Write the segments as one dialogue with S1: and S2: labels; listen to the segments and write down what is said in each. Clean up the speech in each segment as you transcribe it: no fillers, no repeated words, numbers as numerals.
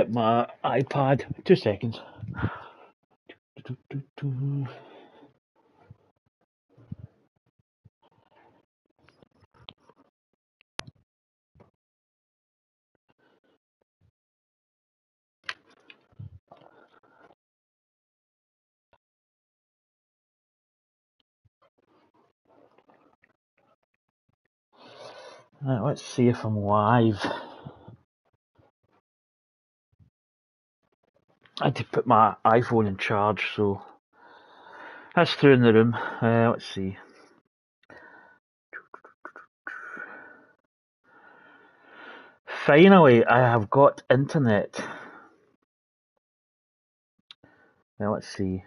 S1: get my iPad. 2 seconds. Right, let's see if I'm live. I had to put my iPhone in charge, so that's through in the room. Let's see. Finally, I have got internet. Now let's see.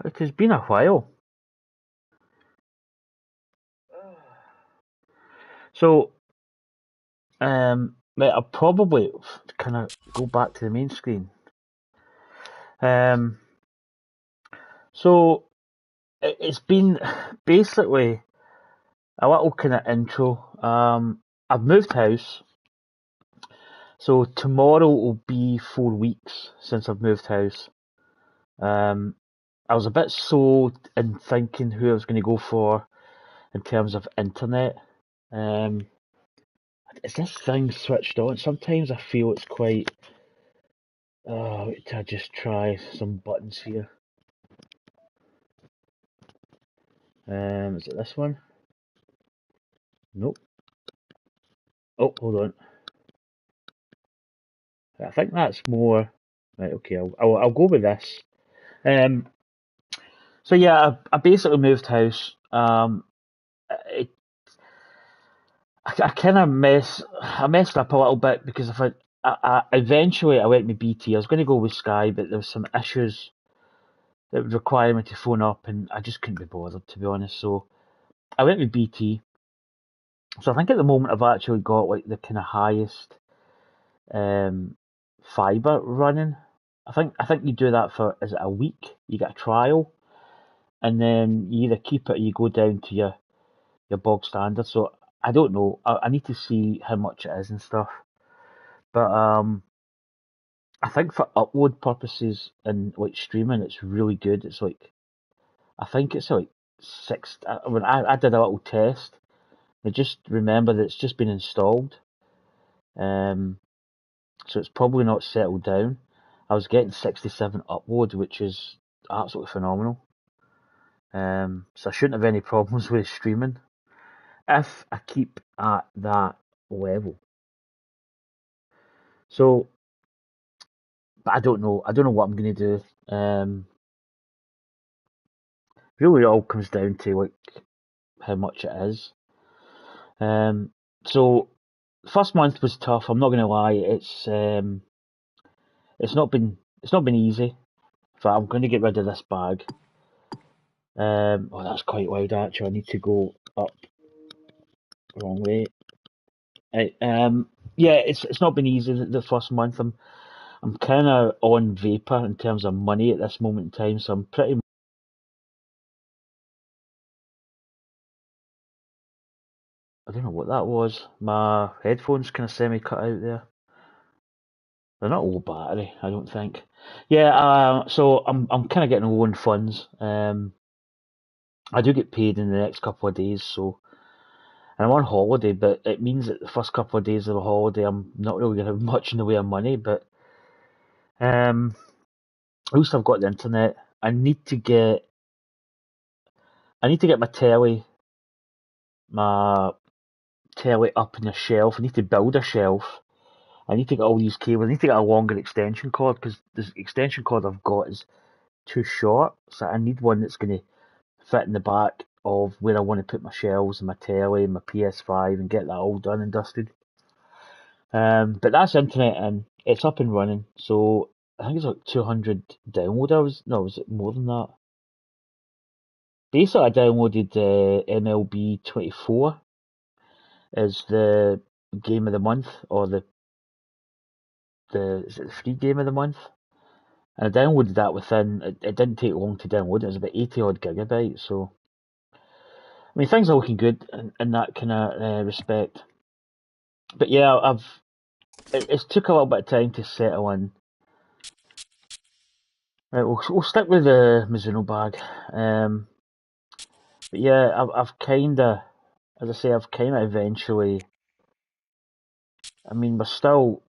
S1: It has been a while. So, I'll probably kind of go back to the main screen. So, it's been basically a little kind of intro. I've moved house. So tomorrow will be 4 weeks since I've moved house. I was a bit slow in thinking who I was going to go for in terms of internet. Is this thing switched on? Sometimes I feel it's quite. Wait, I just try some buttons here. Is it this one? Nope. Oh, hold on. I think that's more. Right, okay, I'll go with this. So yeah, I basically moved house. It, I kind of messed up a little bit because if I eventually I went with BT. I was going to go with Sky, but there was some issues that would require me to phone up, and I just couldn't be bothered, to be honest. So I went with BT. So I think at the moment I've actually got like the kind of highest fibre running. I think you do that for, is it a week? You get a trial, and then you either keep it or you go down to your bog standard. So I don't know. I need to see how much it is and stuff. But I think for upload purposes and like streaming, it's really good. It's like I think it's like six. When I did a little test, I just remember that it's just been installed. So it's probably not settled down. I was getting 67 upload, which is absolutely phenomenal. So I shouldn't have any problems with streaming if I keep at that level. So, but I don't know. I don't know what I'm going to do. Really, it all comes down to like how much it is. So first month was tough. I'm not going to lie. It's not been easy. But I'm going to get rid of this bag. Oh, that's quite loud. Actually, I need to go up. Wrong way. Yeah, it's not been easy the first month. I'm kind of on vapor in terms of money at this moment in time, so I'm pretty. I don't know what that was. My headphones kind of semi cut out there. They're not low battery, I don't think. Yeah, so I'm kind of getting low on funds. I do get paid in the next couple of days, so and I'm on holiday, but it means that the first couple of days of the holiday I'm not really gonna have much in the way of money, but at least I've got the internet. I need to get my telly up on a shelf. I need to build a shelf. I need to get all these cables. I need to get a longer extension cord because the extension cord I've got is too short. So I need one that's going to fit in the back of where I want to put my shelves and my telly and my PS5 and get that all done and dusted. But that's internet and it's up and running. So I think it's like 200 download. No, was it more than that? Basically, I downloaded MLB 24 as the game of the month or the is it the free game of the month? And I downloaded that within. It didn't take long to download. It was about 80 odd gigabytes. So I mean, things are looking good in that kind of respect. But yeah, it's took a little bit of time to settle in. Right, we'll stick with the Mizuno bag. But yeah, I've kind of, as I say, I've kind of eventually. I mean, we're still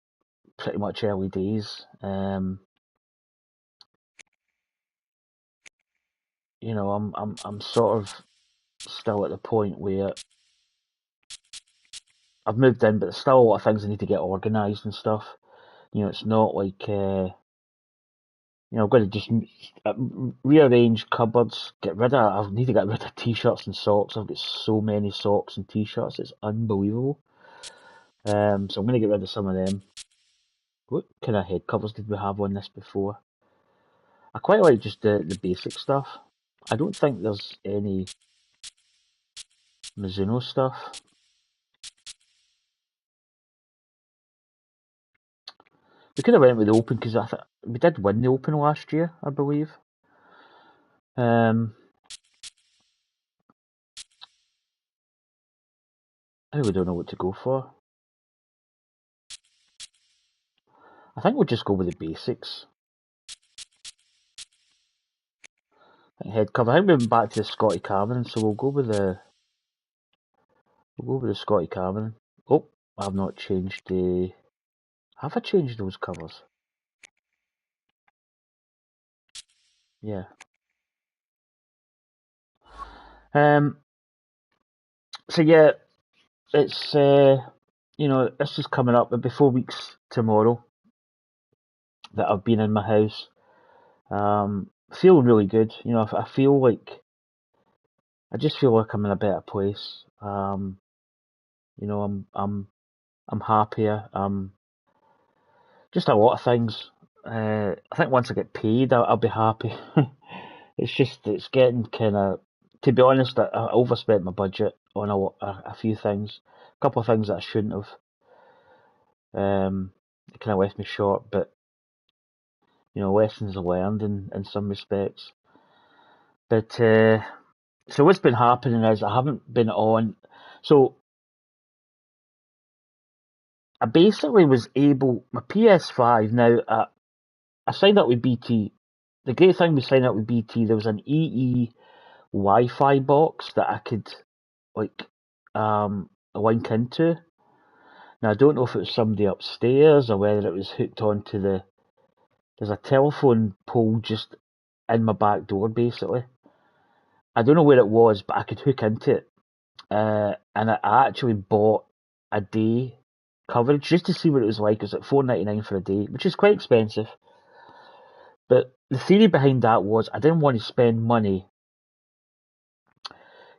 S1: pretty much early days. You know, I'm sort of still at the point where I've moved in, but there's still a lot of things I need to get organised and stuff. You know, it's not like you know, I've got to just rearrange cupboards, get rid of. I need to get rid of t-shirts and socks. I've got so many socks and t-shirts, it's unbelievable. So I'm going to get rid of some of them. What kind of head covers did we have on this before? I quite like just the basic stuff. I don't think there's any Mizuno stuff. We could have went with the Open because we did win the Open last year, I believe. I really don't know what to go for. I think we'll just go with the basics. I think head cover. I think we went back to the Scotty Cameron, so we'll go with the Scotty Cameron. Oh, I've not changed the. Have I changed those covers? Yeah. Um. So yeah, it's you know, this is coming up. It'll be 4 weeks tomorrow that I've been in my house. Feeling really good. You know, I feel like I just feel like I'm in a better place. You know, I'm happier. Just a lot of things. I think once I get paid, I'll be happy. It's getting kind of. To be honest, I overspent my budget on a few things, a couple of things that I shouldn't have. It kind of left me short, but you know, lessons learned in some respects. But so what's been happening is I haven't been on. So I basically was able my PS5 now. I signed up with BT. The great thing with signing up with BT, there was an EE Wi-Fi box that I could like link into. Now I don't know if it was somebody upstairs or whether it was hooked onto the. There's a telephone pole just in my back door, basically. I don't know where it was, but I could hook into it. And I actually bought a day coverage just to see what it was like. It was like £4.99 for a day, which is quite expensive. But the theory behind that was I didn't want to spend money,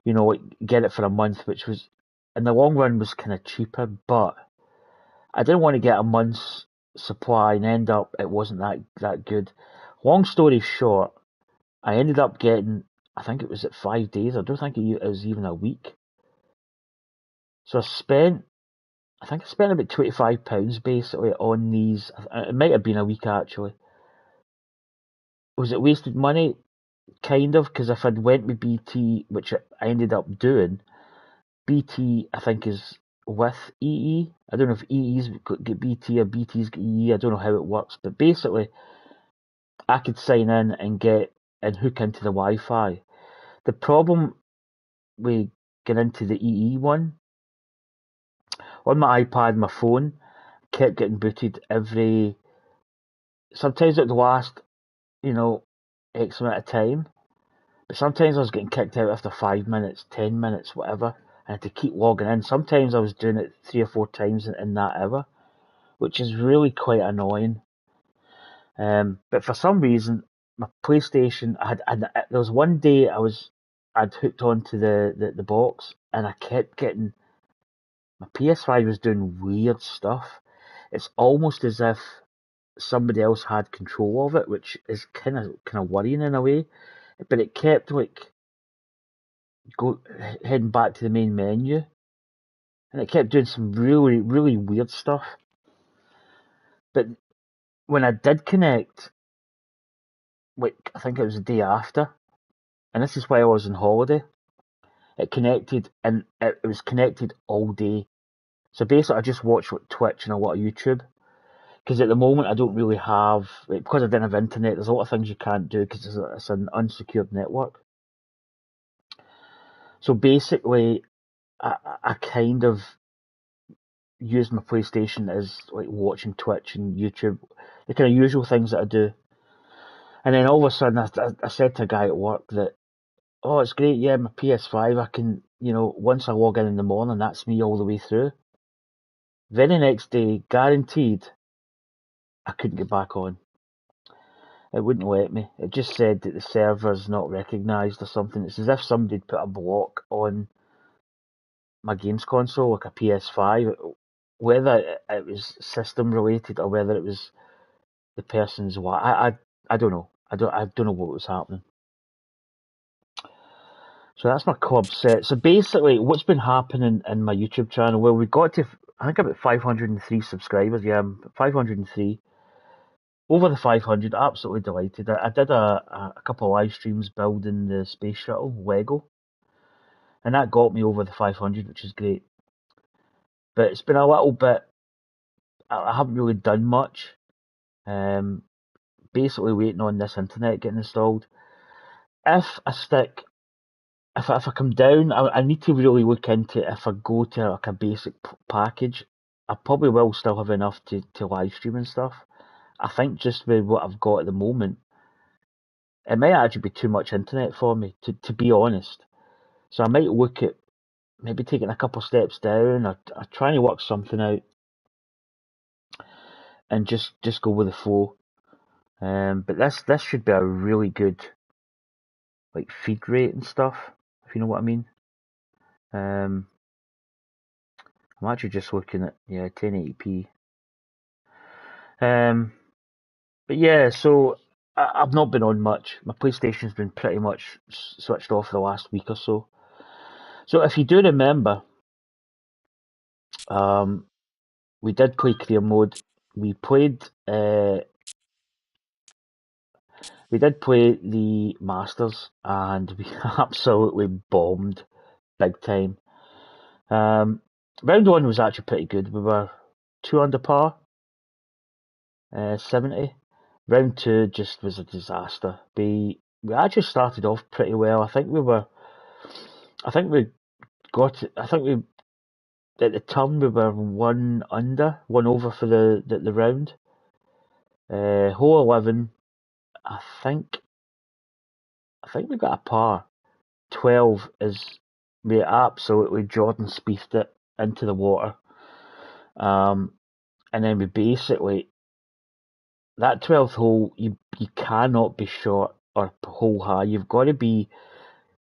S1: you know, like get it for a month, which was in the long run was kind of cheaper, but I didn't want to get a month's supply and end up it wasn't that good. Long story short, I ended up getting I think it was at 5 days. I don't think it was even a week. So I think I spent about £25 basically on these. It might have been a week actually. Was it wasted money? Kind of, because if I'd went with BT, which I ended up doing, BT I think is with EE. I don't know if EE's get BT or BT's get EE. I don't know how it works, but basically I could sign in and get and hook into the Wi-Fi. The problem with getting into the EE one on my iPad, my phone kept getting booted every. Sometimes it would last, you know, X amount of time. But sometimes I was getting kicked out after 5 minutes, 10 minutes, whatever. I had to keep logging in. Sometimes I was doing it 3 or 4 times in that hour, which is really quite annoying. But for some reason, my PlayStation, there was one day I'd hooked onto the box and I kept getting, my PS5 was doing weird stuff. It's almost as if somebody else had control of it, which is kind of worrying in a way. But it kept like go heading back to the main menu, and it kept doing some really weird stuff. But when I did connect, like I think it was the day after, and this is while I was on holiday, it connected, and it was connected all day. So basically, I just watch Twitch and a lot of YouTube. Because at the moment, I don't really have, because I didn't have internet, there's a lot of things you can't do because it's an unsecured network. So basically, I kind of use my PlayStation as like watching Twitch and YouTube, the kind of usual things that I do. And then all of a sudden, I said to a guy at work that, oh, it's great, yeah, my PS5, I can, once I log in the morning, that's me all the way through. Very next day, guaranteed, I couldn't get back on. It wouldn't let me. It just said that the server's not recognised or something. It's as if somebody'd put a block on my games console, like a PS5. Whether it was system related or whether it was the person's I don't know. I don't know what was happening. So that's my club set. So basically, what's been happening in my YouTube channel? Well, we got to, I think, about 503 subscribers. Yeah, I'm 503. Over the 500, absolutely delighted. I did a couple of live streams building the space shuttle Lego, and that got me over the 500, which is great. But it's been a little bit. I haven't really done much. Um, Basically waiting on this internet getting installed. If I stick, if I come down, I need to really look into if I go to like a basic package. I probably will still have enough to live stream and stuff. I think just with what I've got at the moment, it might actually be too much internet for me, to be honest. So I might look at maybe taking a couple of steps down or trying to work something out and just go with the flow. But this should be a really good like feed rate and stuff, if you know what I mean. Um, I'm actually just looking at 1080p. But yeah, so I've not been on much. My PlayStation's been pretty much switched off the last week or so. So if you do remember, um, we did play career mode. We played. We did play the Masters, and we absolutely bombed big time. Round one was actually pretty good. We were 2 under par, 70. Round two just was a disaster. We actually started off pretty well. I think we were. I think we got. I think we at the turn we were 1 under, 1 over for the round. Hole 11. I think. I think we got a par. 12 is we absolutely Jordan Spiethed it into the water. And then we basically that 12th hole you cannot be short or hole high. You've got to be.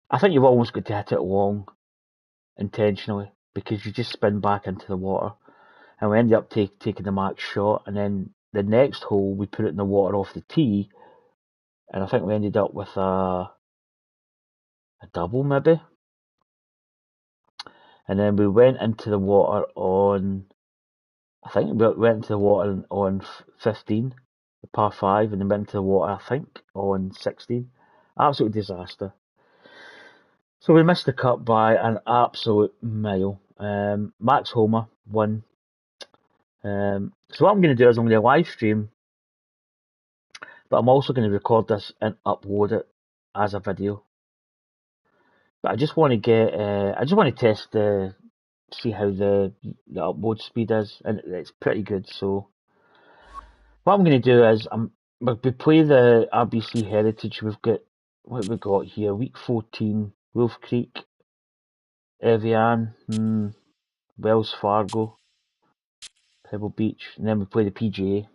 S1: I think you've almost got to hit it long intentionally because you just spin back into the water. And we ended up taking the max shot, and then the next hole we put it in the water off the tee, and I think we ended up with a double maybe. And then we went into the water on. I think we went into the water on 15, the par 5, and then went into the water, I think, on 16. Absolute disaster. So we missed the cut by an absolute mile. Max Homer won. So what I'm going to do is I'm going to live stream, but I'm also going to record this and upload it as a video. But I just want to I just want to test see how the upload speed is, and it's pretty good. So what I'm going to do is we play the RBC Heritage. We've got what we got here: week 14, Wolf Creek, Evian, Wells Fargo, Pebble Beach, and then we play the PGA.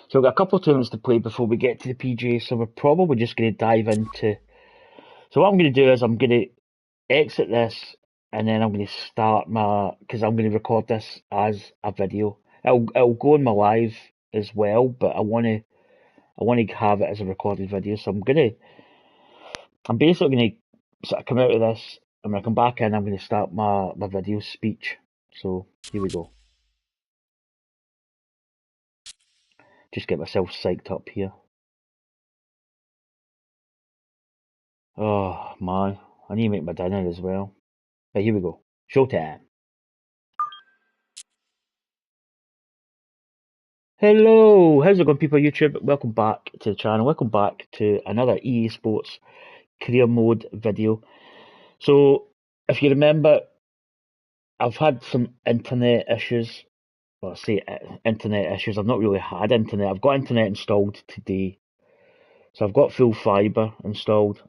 S1: So we've got a couple of tournaments to play before we get to the PGA. So we're probably just going to dive into. So what I'm going to do is I'm going to exit this, and then I'm going to start because I'm going to record this as a video. It'll go on my live as well, but I want to have it as a recorded video. So I'm basically going to sort of come out of this, and when I come back in, I'm going to start my video speech. So here we go. Just get myself psyched up here. Oh man, I need to make my dinner as well. But here we go. Showtime. Hello, how's it going, people of YouTube? Welcome back to the channel. Welcome back to another EA Sports career mode video. So, if you remember, I've had some internet issues. Well, I say internet issues. I've not really had internet. I've got internet installed today. So I've got full fibre installed.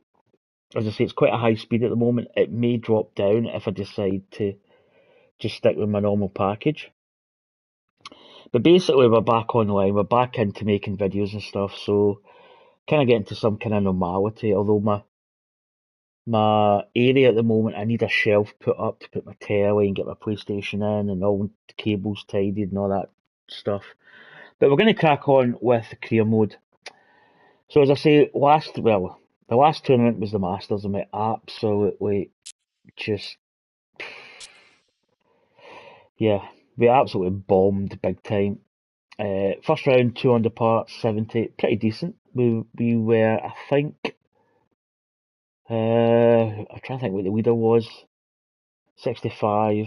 S1: As I say, it's quite a high speed at the moment. It may drop down if I decide to just stick with my normal package. But basically, we're back online. We're back into making videos and stuff. So, kind of getting to some kind of normality. Although my area at the moment, I need a shelf put up to put my telly and get my PlayStation in and all the cables tidied and all that stuff. But we're going to crack on with the career mode. So as I say, the last tournament was the Masters, and we absolutely we absolutely bombed big time. First round, 2 under par, 70, pretty decent. We were, I think, I'm trying to think what the leader was, 65,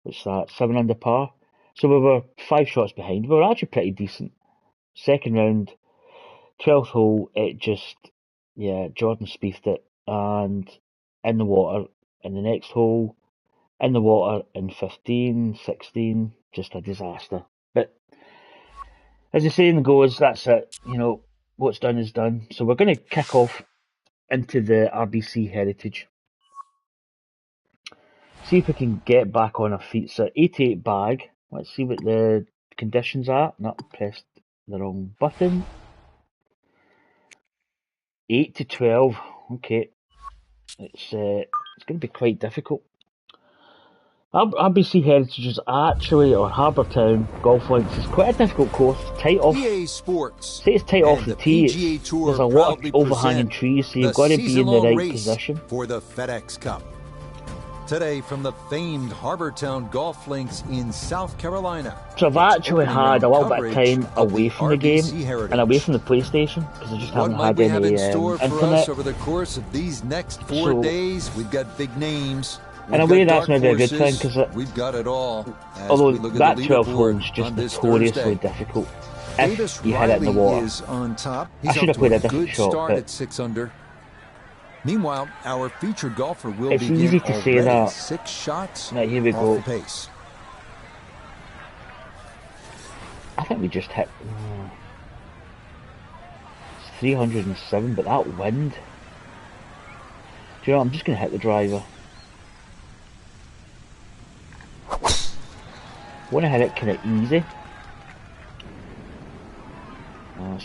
S1: what's that, 7 under par. So we were 5 shots behind. We were actually pretty decent. Second round, 12th hole, Jordan Spiethed it, and in the water in the next hole, in the water in 15, 16, just a disaster. But as the saying goes, that's it. You know, what's done is done. So we're going to kick off into the RBC Heritage. See if we can get back on our feet. So 88 bag. Let's see what the conditions are. No, pressed the wrong button. 8 to 12. Okay. It's going to be quite difficult. RBC Heritage is actually, or Harbour Town Golf Links, is quite a difficult course. Tight off.
S2: EA Sports.
S1: Say it's tight off the tee. There's a lot of overhanging trees, so you've got to be in the right position.
S2: For the FedEx Cup. Today from the famed Harbour Town Golf Links in South Carolina.
S1: So I've actually had a little bit of time away from the game and away from the PlayStation because I just haven't had any internet.
S2: Over the course of these next 4 days, we've got big names.
S1: In a way, that's maybe a good thing because
S2: we've got it all.
S1: Although that 12th hole is just notoriously difficult if you hit it in the water. I should have played a different shot, but
S2: at 6 under. Meanwhile, our featured golfer will
S1: it's easy to say that.
S2: 6 shots.
S1: Now here we go.
S2: Off the pace.
S1: I think we just hit. It's 307, but that wind. Do you know? I'm just going to hit the driver. Want to hit it kind of easy.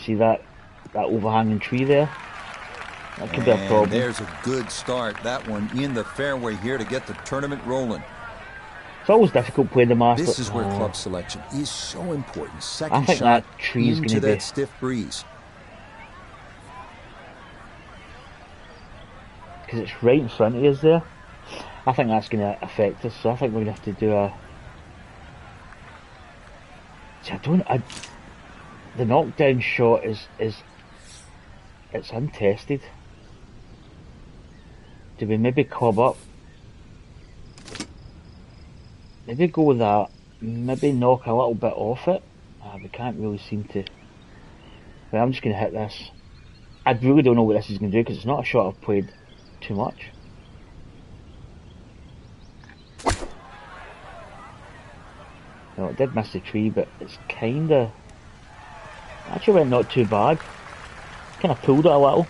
S1: See that overhanging tree there? That could be a problem.
S2: There's a good start. That one in the fairway here to get the tournament rolling.
S1: It's always difficult playing the Masters.
S2: This is where club selection is so important. Second
S1: I think
S2: shot
S1: that tree is going to be
S2: that stiff breeze.
S1: Because it's right in front of us there. I think that's going to affect us. So I think we're going to have to do a. See, the knockdown shot is it's untested. Do we maybe club up? Maybe go with that. Maybe knock a little bit off it. We can't really seem to. Well, I'm just going to hit this. I really don't know what this is going to do because it's not a shot I've played too much. No, it did miss the tree, but it's kinda. Actually went not too bad. Kinda pulled it a little.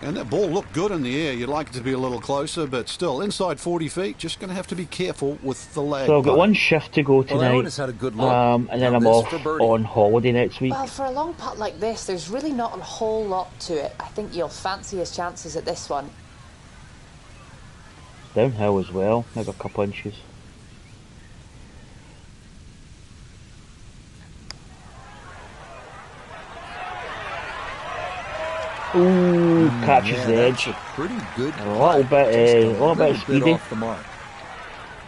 S3: And that ball looked good in the air. You'd like it to be a little closer, but still, inside 40 feet, just going to have to be careful with the lag.
S1: So I've got one shift to go tonight,
S2: had a good look.
S1: And then I'm off on holiday next week.
S4: Well, for a long putt like this, there's really not a whole lot to it. I think you'll fancy his chances at this one.
S1: Downhill as well, maybe a couple inches. Ooh, catches the edge.
S2: A pretty good.
S1: A little bit speedy.
S2: Off the mark.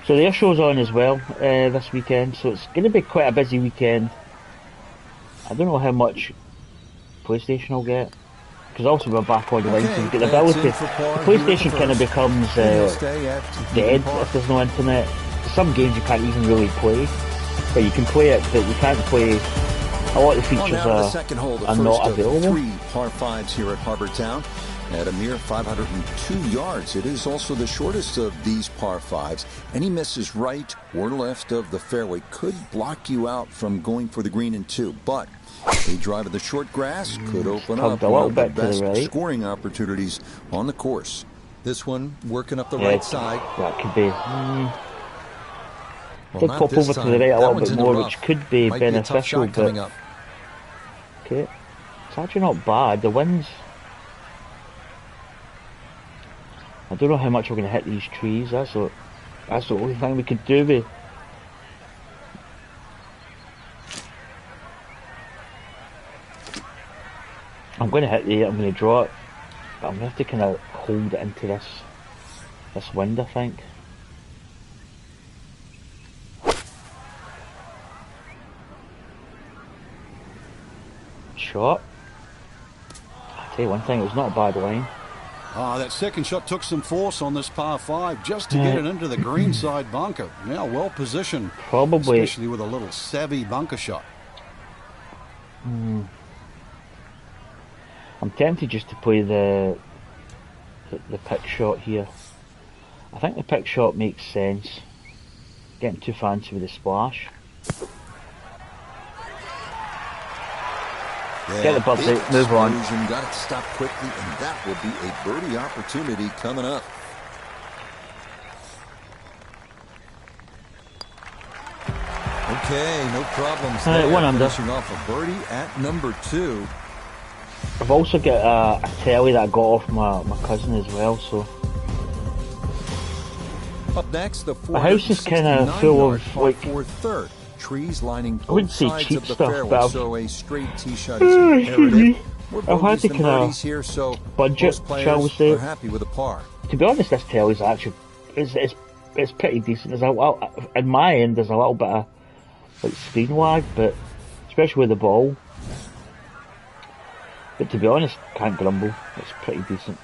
S1: So the air show's on as well this weekend, so it's going to be quite a busy weekend. I don't know how much PlayStation I'll get, because also we're back on the line, so you get the
S2: that's
S1: ability.
S2: in for par
S1: The
S2: here at the
S1: PlayStation kind of
S2: first.
S1: becomes
S2: And he'll stay at
S1: dead
S2: par.
S1: if there's no internet. Some games you can't even really play, but you can play it, but you can't play. A lot of the
S2: On
S1: features
S2: now to the second hole, the
S1: are
S2: first
S1: not
S2: of
S1: available.
S2: 3 par 5s here at Harbour Town. At a mere 502 yards, it is also the shortest of these par 5s. Any misses right or left of the fairway could block you out from going for the green in 2. But a drive of the short grass could open up
S1: a
S2: one
S1: little
S2: of the
S1: bit to the
S2: best
S1: right.
S2: scoring opportunities on the course. This one working up the
S1: Yeah,
S2: right side.
S1: that could be.
S2: Well,
S1: Did
S2: not
S1: pop
S2: this
S1: over to
S2: time.
S1: the right a
S2: That
S1: little
S2: one's
S1: bit
S2: in the
S1: more,
S2: rough.
S1: which could be
S2: Might be a tough
S1: beneficial.
S2: shot coming
S1: But
S2: up.
S1: okay, it's actually not bad. The winds. I don't know how much we're going to hit these trees. That's the only thing we could do. I'm going to hit the. I'm going to draw it, but I'm going to have to kind of hold it into this wind, I think. Shot. I tell you one thing, it was not a bad line.
S3: That second shot took some force on this par 5 just to get it into the green side bunker. Now well positioned,
S1: Probably.
S3: especially with a little savvy bunker shot.
S1: I'm tempted just to play the pick shot here. I think the pick shot makes sense. Getting too fancy with the splash. Get the bubs out, move on.
S2: Got it to stop quickly, and that will be a birdie opportunity coming up. Okay, no problems
S1: All right,
S2: there.
S1: one under.
S2: Finishing off a birdie at number 2.
S1: I've also got a telly that I got off my cousin as well, so.
S2: Up next, the
S1: The house is kinda full of, like,
S2: for third. Trees lining
S1: I wouldn't
S2: both
S1: say
S2: sides
S1: cheap
S2: of the
S1: stuff,
S2: fairway,
S1: but I've-
S2: so a straight tee shot is imperative. More
S1: I've had
S2: bogeys
S1: to
S2: than
S1: kinda
S2: birdies here, so
S1: budget,
S2: most players
S1: shall we say.
S2: are happy with a par.
S1: To be honest, this telly's actually it's pretty decent. There's in my end, there's a little bit of like screen lag, but especially with the ball. But to be honest, can't grumble. It's pretty decent.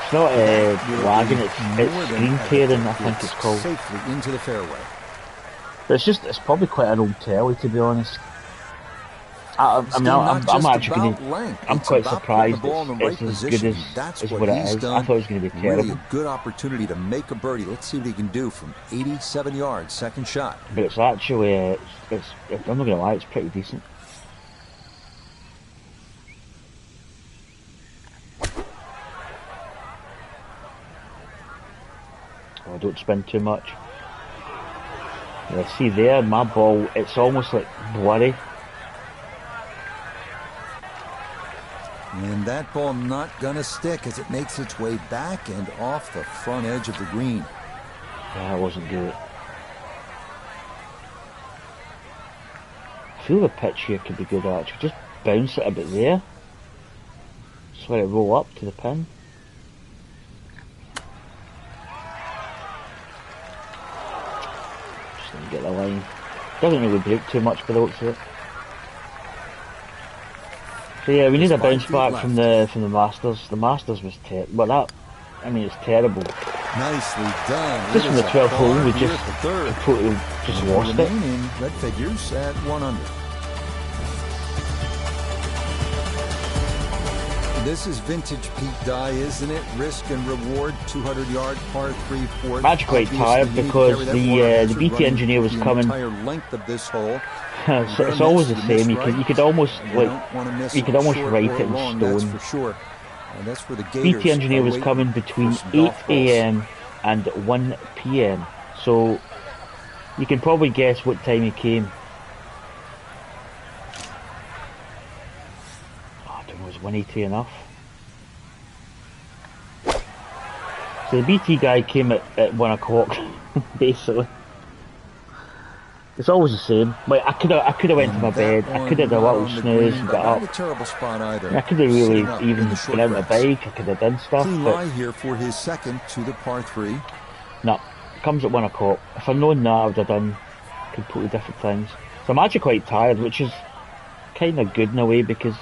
S1: It's not lagging, it's screen tearing, I think it's called.
S2: Safely into the fairway.
S1: But it's probably quite an old telly, to be honest. I'm actually going to. I'm quite surprised it's as good as what it is. I thought it was going to be terrible.
S2: Really a good opportunity to make a birdie. Let's see what he can do from 87 yards, second shot.
S1: But it's actually, I'm not going to lie, it's pretty decent. Oh, don't spin too much. Yeah, see there, my ball, it's almost like blurry.
S2: And that ball not gonna stick as it makes its way back and off the front edge of the green.
S1: Yeah, that wasn't good. I feel the pitch here could be good actually. Just bounce it a bit there. Just let it roll up to the pin. Just let me get the line. Doesn't really break too much by the looks of it. So yeah, we need a bounce back from the Masters. The Masters was terrible. But that, I mean, it's terrible.
S2: Nicely done.
S1: Just from the 12th hole, we just
S2: third.
S1: totally just lost it.
S2: In red figures at 1 under. This is vintage Pete Dye, isn't it? Risk and reward, 200-yard par 3 fourth.
S1: I'm quite tired because the BT engineer was coming.
S2: The entire length of this hole.
S1: So it's always the same. You could almost you could almost write it in
S2: long,
S1: stone.
S2: that's for sure. And that's where the Gators
S1: BT engineer
S2: are
S1: was
S2: waiting
S1: coming between
S2: for some
S1: 8
S2: golf balls.
S1: AM and 1 PM. So you can probably guess what time he came. Oh, I don't know, was 180 enough? So the BT guy came at 1 o'clock, basically. It's always the same. Like I could have went to my bed. I could have done a little snooze and got
S2: Not
S1: up.
S2: a terrible spot either.
S1: I could have really
S2: Sitting up
S1: even
S2: in the short
S1: been out on the
S2: grass.
S1: bike. I could have done stuff.
S2: Clean
S1: But
S2: lie here for his second to the par 3.
S1: no, it comes at 1 o'clock. If I'd known that, I would have done completely different things. So I'm actually quite tired, which is kind of good in a way because,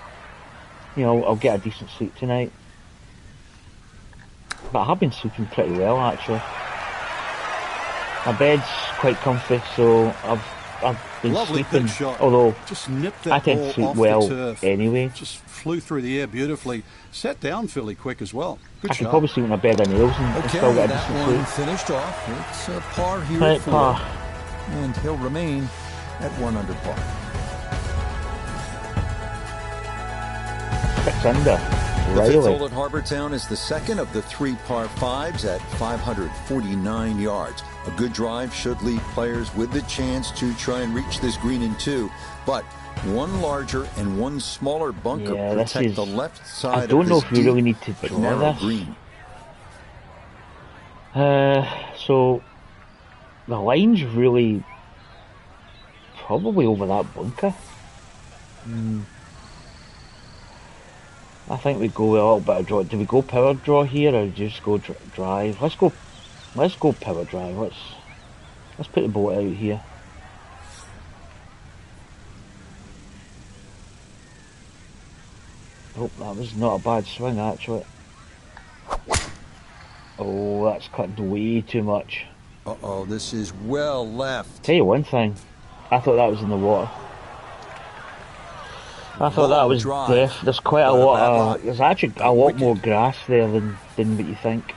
S1: you know, I'll get a decent sleep tonight. But I have been sleeping pretty well actually. My bed's quite comfy, so I've been
S3: Lovely
S1: sleeping.
S3: pitch shot.
S1: Although
S3: Just nipped
S1: I
S3: that
S1: tend
S3: ball
S1: to sleep
S3: off
S1: well
S3: the turf.
S1: anyway.
S3: Just flew through the air beautifully. Sat down fairly quick as well. Good
S1: I
S3: shot.
S1: could probably sleep in a bed of nails and
S2: Okay,
S1: still get a
S2: that
S1: decent
S2: one
S1: sleep.
S2: finished off. It's a par here
S1: Right,
S2: for,
S1: par.
S2: and he'll remain at 1 under par.
S1: 6 under.
S2: The fifth
S1: Riley.
S2: hole at Harbour Town is the second of the 3 par 5s at 549 yards. A good drive should leave players with the chance to try and reach this green in 2, but one larger and one smaller bunker
S1: Yeah, this
S2: protect
S1: is-
S2: the left
S1: I
S2: side
S1: don't
S2: of
S1: know
S2: this
S1: if we really need to
S2: but
S1: draw
S2: narrow
S1: this.
S2: green.
S1: So the line's really probably over that bunker. I think we go with a little bit of draw. Do we go power draw here or just go drive? Let's go power drive. Let's put the boat out here. Oh, that was not a bad swing actually. Oh, that's cut way too much.
S2: Uh-oh, this is well left.
S1: Tell you one thing, I thought that was in the water. I thought that
S2: Long
S1: was
S2: drive.
S1: deaf. There's quite a
S2: What a
S1: lot
S2: bad
S1: of,
S2: lot.
S1: there's actually a lot more grass there than what you think.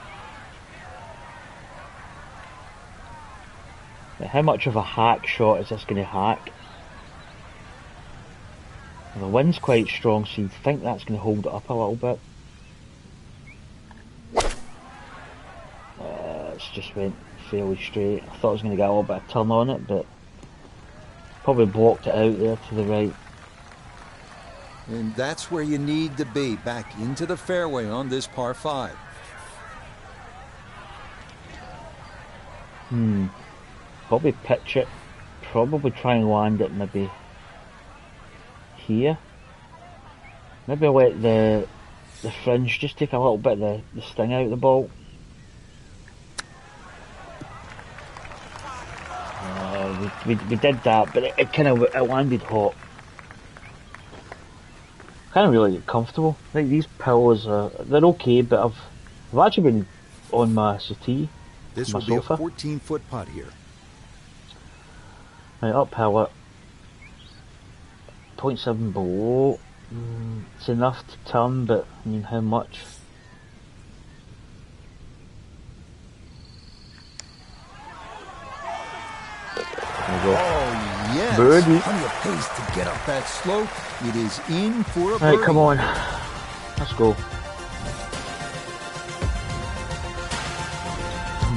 S1: Now, how much of a hack shot is this going to hack? The wind's quite strong, so you'd think that's going to hold it up a little bit. It's just went fairly straight. I thought I was going to get a little bit of turn on it, but probably blocked it out there to the right.
S2: And that's where you need to be, back into the fairway on this par 5.
S1: Probably pitch it. Probably try and land it maybe here. Maybe I'll let the fringe just take a little bit of the sting out of the ball. We did that, but it kind of landed hot. Kind of really get comfortable. I think these pillows they're okay, but I've actually been on my settee,
S2: This
S1: my
S2: will be a
S1: sofa.
S2: 14-foot putt here.
S1: Right, uphill it. 0.7 below. It's enough to turn, but I mean, how much? There we go.
S2: Oh, yes.
S1: Birdie.
S2: Plenty of pace to get up that slope. It is in for a
S1: Right,
S2: birdie.
S1: come on. Let's go.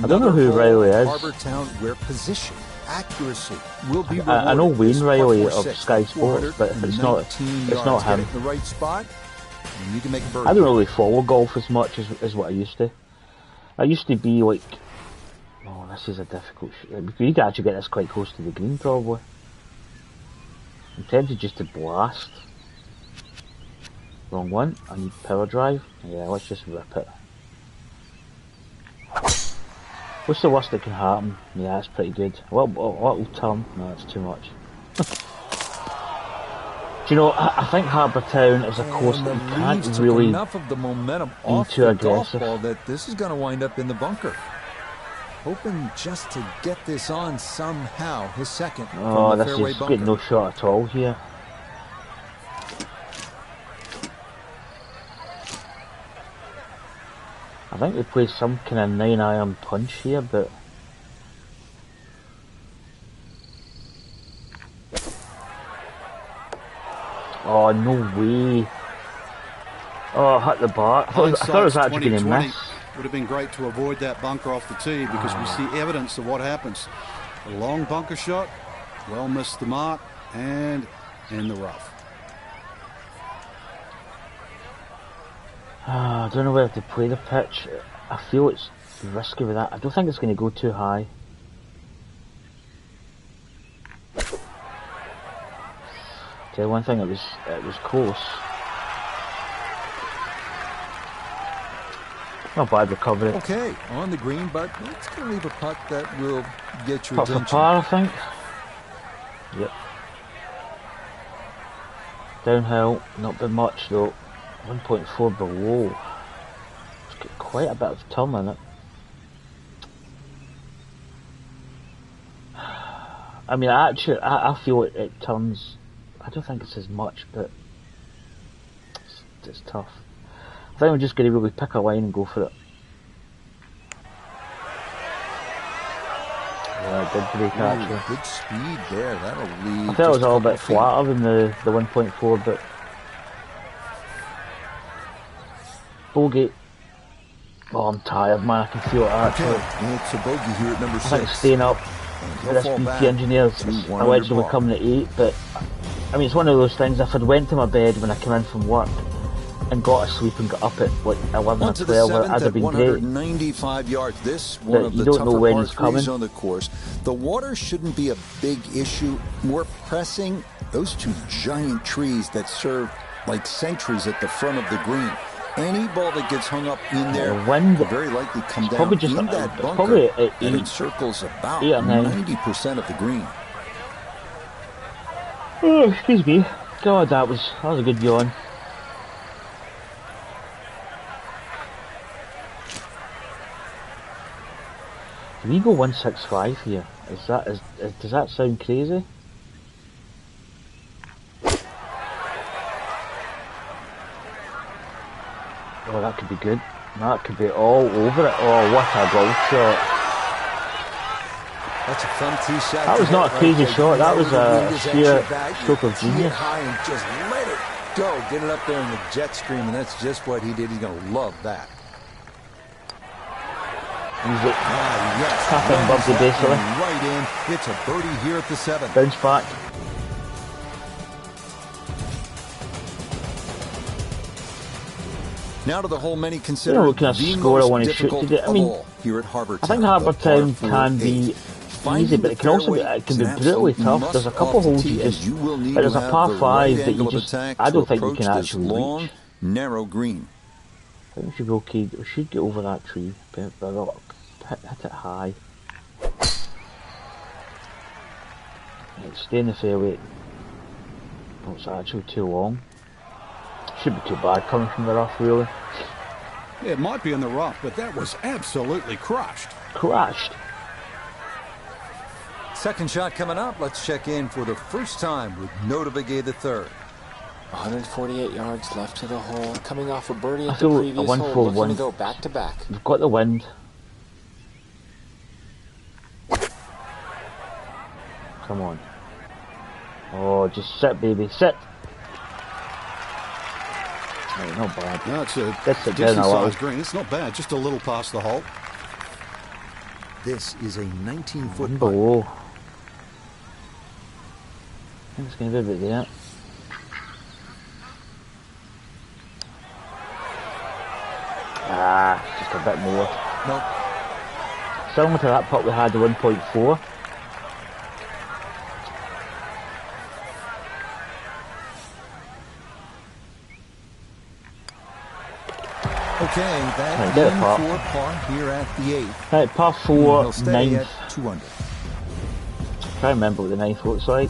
S1: I don't know who
S2: Another
S1: Riley
S2: hole at
S1: is.
S2: Harbour Town, where position, accuracy will be
S1: I know
S2: rewarded.
S1: Wayne
S2: This
S1: Riley
S2: par
S1: of
S2: 6,
S1: Sky Sports, but it's not
S2: 419
S1: it's not
S2: yards. Get
S1: him.
S2: it in the right spot, and you can make a birdie.
S1: I don't really follow golf as much as what I used to. I used to be like, oh, this is a difficult shot. You could actually get this quite close to the green, probably. I'm tempted just to blast. Wrong one. I need power drive. Yeah, let's just rip it. What's the worst that can happen? Yeah, that's pretty good. What will turn? No, that's too much. Do you know, I think Harbour Town is a course
S2: And
S1: that
S2: the
S1: you can't
S2: leaves took
S1: really
S2: enough of the momentum off
S1: too
S2: the
S1: aggressive.
S2: golf ball that this is going to wind up in the bunker. Hoping just to get this on somehow. His second
S1: Oh,
S2: from the
S1: this
S2: fairway
S1: is
S2: bunker.
S1: getting no shot at all here. I think we play some kind of 9-iron punch here, but oh, no way. Oh, hit the bar. I thought it was actually going to
S3: 20/20.
S1: miss.
S3: Would have been great to avoid that bunker off the tee because we see evidence of what happens. A long bunker shot, well missed the mark, and in the rough.
S1: I don't know whether to play the pitch. I feel it's risky with that. I don't think it's going to go too high. Tell you one thing, it was close. Not bad recovery.
S2: Okay, on the green, but it's going to leave a putt that will get your
S1: Putt for
S2: attention.
S1: par, I think. Yep. Downhill, not been much though. 1.4 below. It's got quite a bit of turn in it. I mean, actually, I feel it turns. I don't think it's as much, but it's tough. I think I'm just going to really pick a line and go for it. Yeah, good break actually.
S2: Good speed there. That'll lead.
S1: I thought it was all a bit flatter than the 1.4, but bogey. Oh, I'm tired, man. I can feel it actually.
S2: Okay. It's a bogey here at number 6.
S1: I think staying up with this BT engineers allegedly coming at 8, but I mean, it's one of those things. If I'd went to my bed when I came in from work and got asleep and got up at like 11 or 12, I'd have been great.
S2: 195 yards. This one
S1: But
S2: of
S1: you
S2: the
S1: don't know
S2: tougher
S1: when
S2: par
S1: he's coming.
S2: 3s on the course. The water shouldn't be a big issue. More pressing those two giant trees that serve like sentries at the front of the green. Any ball that gets hung up in there
S1: wind,
S2: will very likely come down
S1: probably just
S2: in that bunker,
S1: probably
S2: and it circles about
S1: 8 or 9.
S2: 90% of the green.
S1: Oh, excuse me. God, that was a good yawn. Do we go 165 here? Does that sound crazy? Oh, that could be good. That could be all over it. Oh, what a goal shot.
S2: That's a fun tee shot.
S1: That was not a crazy shot. That was a sheer stroke of
S2: Tee it
S1: genius.
S2: high and just let it go. Get it up there in the jet stream, and that's just what he did. He's going to love that.
S1: He's like
S2: Yes.
S1: tapping Bugsy basically.
S2: Right in. It's a birdie here at the 7th.
S1: Bounce back.
S2: Now to the hole many consider
S1: what kind of
S2: the
S1: score I
S2: most
S1: want to shoot
S2: difficult
S1: today. I mean,
S2: of all here at Harbour
S1: I think
S2: Town,
S1: Harbour
S2: the par
S1: Town
S2: 4
S1: can be
S2: Finding
S1: easy, but
S2: the
S1: it can also be,
S2: fairway
S1: it can be
S2: is an
S1: brutally
S2: absolute
S1: tough. There's a
S2: must
S1: couple
S2: off the
S1: holes you
S2: tee,
S1: just,
S2: and you will need
S1: there's
S2: to
S1: a
S2: have
S1: par
S2: the
S1: 5
S2: right
S1: that
S2: angle
S1: you
S2: of
S1: just,
S2: attack
S1: I
S2: to
S1: don't think you
S2: approach
S1: can
S2: this
S1: actually
S2: long,
S1: reach.
S2: narrow green.
S1: I think we should be okay. We should get over that tree, but hit it high. Right, stay in the fairway. Oh, it's actually too long. Should be too bad coming from the rough, really.
S3: It might be in the rough, but that was absolutely crushed.
S1: Crashed.
S2: Second shot coming up. Let's check in for the first time with Notavigay the third.
S5: 148 yards left to the hole. Coming off a birdie
S1: I
S5: at the
S1: feel a
S5: previous
S1: 1-4
S5: hole, looking
S1: wind.
S5: to go back to back.
S1: We've got the wind. Come on. Oh, just sit, baby, sit. Right, not bad.
S3: No, it's a
S1: That's a
S3: decent-sized green. It's not bad, just a little past the hole.
S2: This is a 19-foot putt.
S1: Below. I think it's going to be a bit there. Ah, just a bit more.
S2: Nope.
S1: Similar to that putt we had, the 1.4.
S2: Okay, that
S1: Right, get a par.
S2: 4 par here at the 8th.
S1: Right, par 4,
S2: He'll stay
S1: 9th.
S2: at 2 under.
S1: Try and remember what the 9th looks like.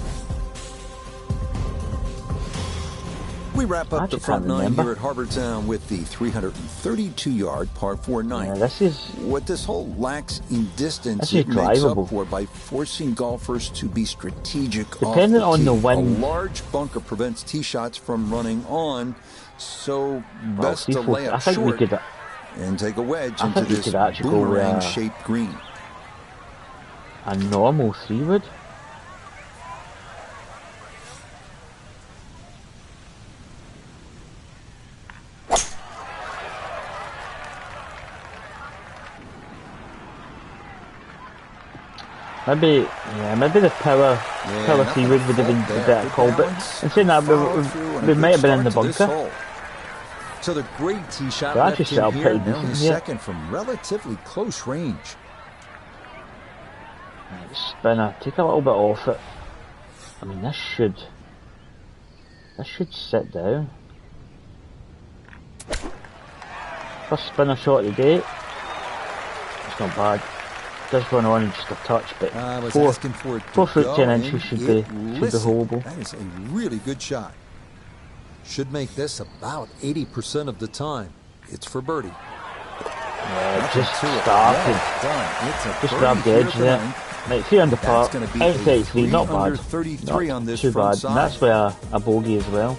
S2: We wrap
S1: I
S2: up the
S1: actually
S2: front
S1: can't
S2: 9
S1: remember.
S2: here at Harbour Town with the 332-yard par 4
S1: Yeah,
S2: 9.
S1: this is
S2: What this hole lacks in distance,
S1: This is
S2: it makes
S1: drivable.
S2: up for by forcing golfers to be strategic
S1: Depending
S2: off
S1: on
S2: the
S1: the
S2: tee.
S1: wind.
S2: A large bunker prevents tee shots from running on, so
S1: well,
S2: best to lay
S1: I
S2: up
S1: think we
S2: short
S1: could.
S2: and take a wedge
S1: I
S2: into
S1: think we
S2: this
S1: could actually go,
S2: boomerang-shaped green.
S1: A normal 3-wood. Maybe the power
S2: nothing
S1: 3-wood would have been
S2: fault
S1: the
S2: there.
S1: better
S2: Good
S1: call, but
S2: balance,
S1: in saying that,
S2: follow through, and
S1: we
S2: a
S1: might have
S2: good
S1: been in the
S2: start to this
S1: bunker.
S2: hole. So the great tee shot
S1: They
S2: left
S1: actually set
S2: him
S1: up
S2: here,
S1: pretty
S2: now
S1: decent
S2: he's
S1: here.
S2: second from relatively close range.
S1: Spinner, take a little bit off it. I mean, this should This should sit down. First spinner shot of the day. It's not bad. Does run on in just a touch, but
S2: I was
S1: 4
S2: asking for it to
S1: 4 foot
S2: go,
S1: 10
S2: and
S1: inches should
S2: it
S1: be
S2: listened.
S1: holdable.
S6: That is a really good shot. Should make this about 80% of the time. It's for birdie.
S1: Yeah, just
S2: to it.
S1: started.
S2: Well done. It's a
S1: Just
S2: birdie
S1: grab the
S2: here
S1: edge there.
S2: tonight.
S1: Right, 3 under par.
S2: That's going to be
S1: Out
S2: a
S1: 33, not
S2: 3 under
S1: bad.
S2: 33
S1: Not
S2: on this
S1: too
S2: front
S1: bad.
S2: side.
S1: And that's where a bogey as well.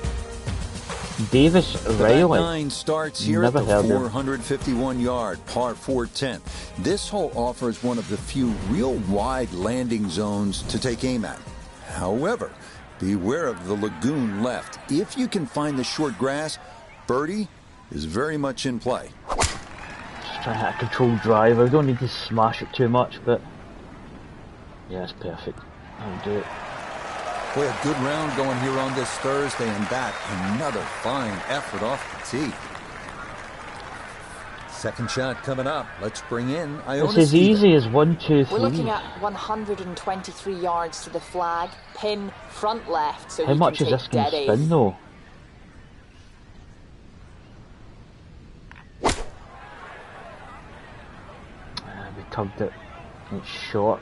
S1: Davis
S2: The back
S1: Riley.
S2: nine starts here
S1: Never
S2: at the
S1: held him.
S2: 451-yard par 410. This hole offers one of the few real wide landing zones to take aim at. However, beware of the lagoon left. If you can find the short grass, birdie is very much in play.
S1: Just trying to hit a controlled driver. We don't need to smash it too much, but yeah, it's perfect. I'll do it.
S2: Boy, a good round going here on this Thursday, and that another fine effort off the tee.
S6: Second shot coming up. Let's bring in
S1: It's
S6: Iona
S1: as
S6: Stevens.
S1: easy as 1, 2, 3.
S4: We're looking at 123 yards to the flag, pin front left, so
S1: How
S4: he
S1: much
S4: can
S1: is
S4: take
S1: this going to
S4: dead
S1: spin
S4: aim.
S1: though? We tugged it. It's short.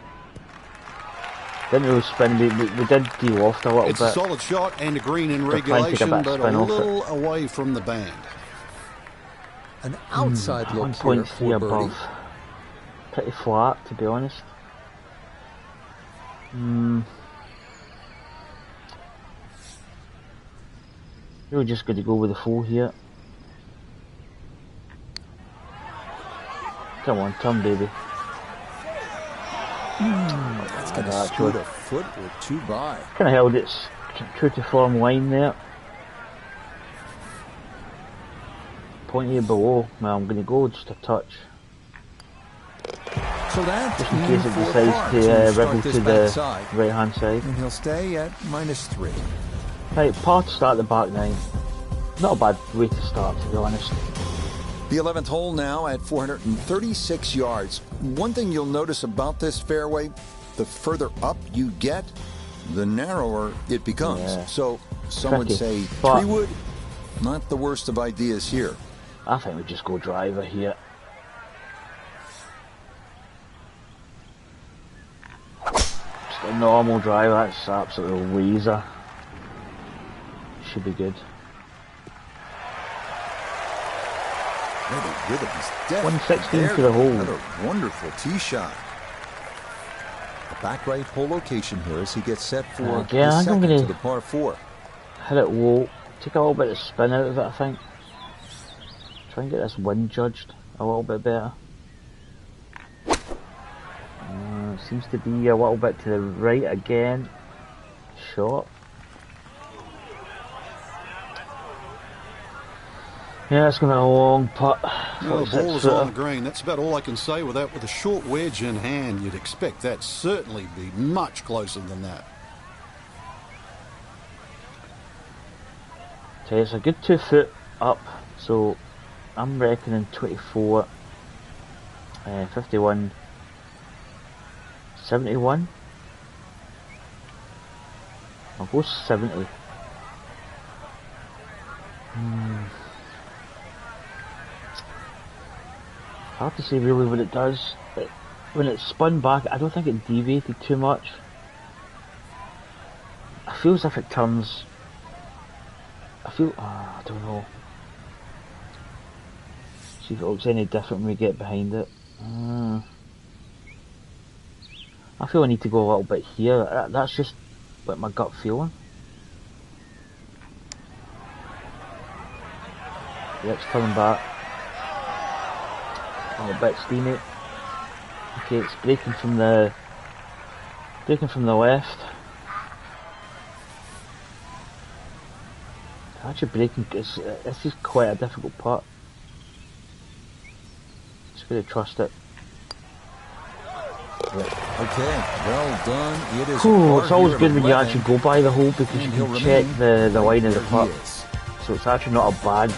S1: Didn't really spin. We did de-loft a little
S3: It's a
S1: bit.
S3: solid shot and a green in
S1: They're trying to take a
S3: regulation,
S1: bit of
S3: but a
S1: spin off it.
S3: little away from the band.
S6: An outside look here
S1: 1.3
S6: for birdie.
S1: above. Pretty flat, to be honest. We're just going to go with the full here. Come on, turn, baby.
S6: That's going to scoot a foot or two by.
S1: Kind of held its true to form line there. Pointy below. Well, I'm going to go just a touch.
S2: So that's
S1: Just in case it decides to wriggle to the right hand side.
S2: And he'll stay at -3.
S1: Right, par to start the back nine. Not a bad way to start, to be honest.
S2: The 11th hole now at 436 yards. One thing you'll notice about this fairway, the further up you get, the narrower it becomes.
S1: Yeah.
S2: So some would
S1: Tricky.
S2: say
S1: But-
S2: 3-wood, not the worst of ideas here.
S1: I think we just go driver here. Just a normal driver, that's absolutely a laser. Should be good.
S2: Boy, the rhythm is definitely
S1: 116
S2: there.
S1: to the hole.
S2: Another wonderful tee shot.
S6: A back right hole location here as he gets set for
S1: Yeah, I
S6: the
S1: think I'm
S6: second
S1: gonna-
S6: to the par 4.
S1: Hit it low. Take a little bit of spin out of it, I think. Try and get this wind judged a little bit better. Seems to be a little bit to the right again. Short. Yeah, it's going to be a long putt.
S3: No, the
S1: 46
S3: ball is
S1: footer.
S3: on the green. That's about all I can say with that. With a short wedge in hand, you'd expect that certainly be much closer than that.
S1: Okay, it's a good 2 foot up, so I'm reckoning 24, 51, 71. I'll go 70. Hard to say really what it does. When it spun back, I don't think it deviated too much. I feel as if it turns. I don't know. See if it looks any different when we get behind it. I feel I need to go a little bit here. That's just like my gut feeling. Yeah, it's coming back. A little bit steamy. Okay, it's breaking from the left. Actually breaking, this is quite a difficult putt. Just going to trust it.
S2: Okay, well done. It is
S1: Ooh,
S2: a
S1: it's
S2: par
S1: always
S2: here
S1: good
S2: of
S1: when you
S2: 11,
S1: actually go by the hole because
S2: and
S1: you
S2: he'll
S1: can check
S2: remain
S1: the line of the
S2: where he
S1: putt.
S2: is.
S1: So it's actually not a bad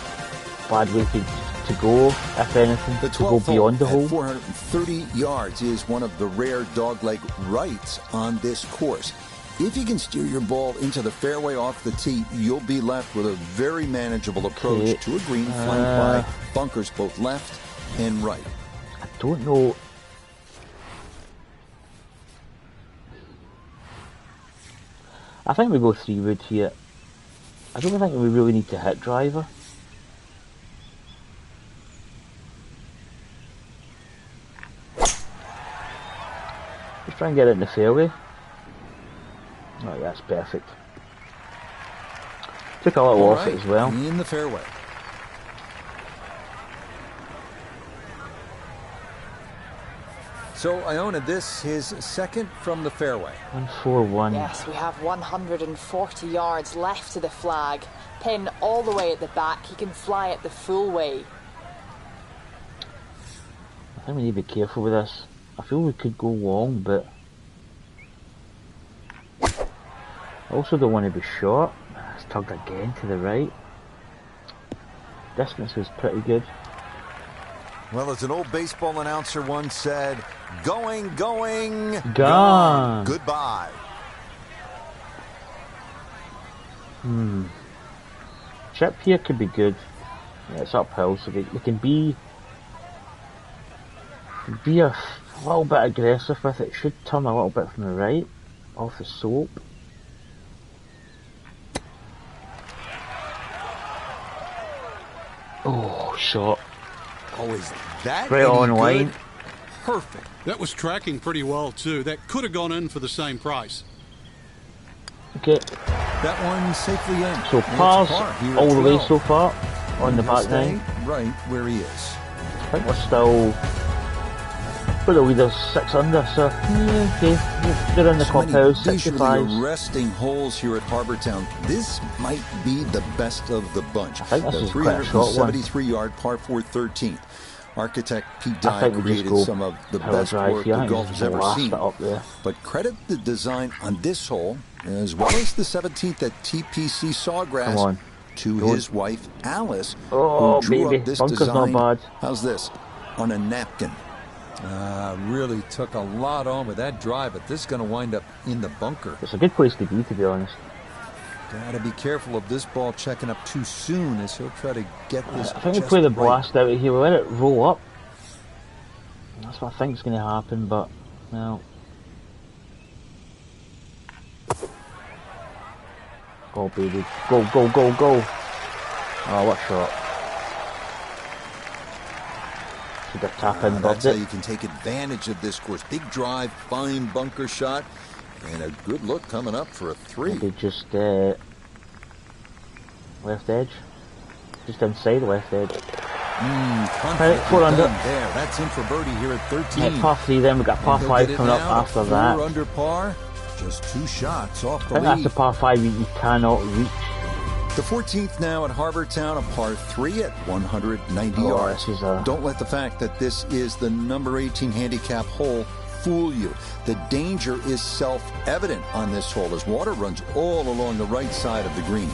S1: way to go, if anything,
S2: The
S1: to go
S2: 12th hole
S1: beyond the
S2: at
S1: hole.
S2: 430 yards is one of the rare dogleg rights on this course. If you can steer your ball into the fairway off the tee, you'll be left with a very manageable approach to a green flanked by bunkers both left and right.
S1: I don't know. I think we go 3 wood here. I don't think we really need to hit driver. Let's try and get it in the fairway. Oh, that's perfect. Took a little off it as well.
S2: In the fairway. So, Iona, this is second from the fairway.
S1: 141.
S4: Yes, we have 140 yards left to the flag. Pin all the way at the back. He can fly it the full way.
S1: I think we need to be careful with this. I feel we could go long, but I also don't want to be short. It's tugged again to the right. Distance was pretty good.
S2: Well, as an old baseball announcer once said, going,
S1: gone.
S2: Goodbye.
S1: Chip here could be good. Yeah, it's uphill, so we can be a little bit aggressive with it. Should turn a little bit from the right, off the slope. Oh, shot.
S2: Oh, is that
S1: right on
S2: good?
S1: line.
S2: Perfect.
S3: That was tracking pretty well too. That could have gone in for the same price.
S1: Okay.
S2: That one safely in.
S1: So pars all the way so far on the back nine.
S2: Right where he is.
S1: I think we're still. But the leader's 6 under, so yeah, okay. They're in the clubhouse, 65.
S2: Visually arresting holes here at Harbour Town. This might be the best of the bunch.
S1: I think this
S2: the
S1: is quite a short one.
S2: 373-yard par 4 13th. Architect Pete Dye created some of the best work the golf has ever seen. But credit the design on this hole, as well as the 17th at TPC Sawgrass, to his wife Alice, who drew up this design.
S1: Not bad.
S2: How's this? On a napkin.
S6: Really took a lot on with that drive, but this is going to wind up in the bunker.
S1: It's a good place to be honest.
S6: Gotta be careful of this ball checking up too soon, as he'll try to get this.
S1: I think we play the blast out of here. We let it roll up. That's what I think is going to happen, but well. Go, baby. Go. Oh, what shot. Should have tap in,
S2: that's how you can take advantage of this course. Big drive, fine bunker shot, and a good look coming up for a 3.
S1: Maybe just left edge. Just inside the left edge. 4 under.
S2: There, that's in for birdie here at 13.
S1: Yeah, par 3, then we've got par 5 coming up after that.
S2: 4 under par, just 2 shots off the lead.
S1: I think that's the par 5 you cannot reach.
S2: The 14th now at Harbour Town, a par 3 at 190 yards. Don't let the fact that this is the number 18 handicap hole fool you. The danger is self-evident on this hole as water runs all along the right side of the green.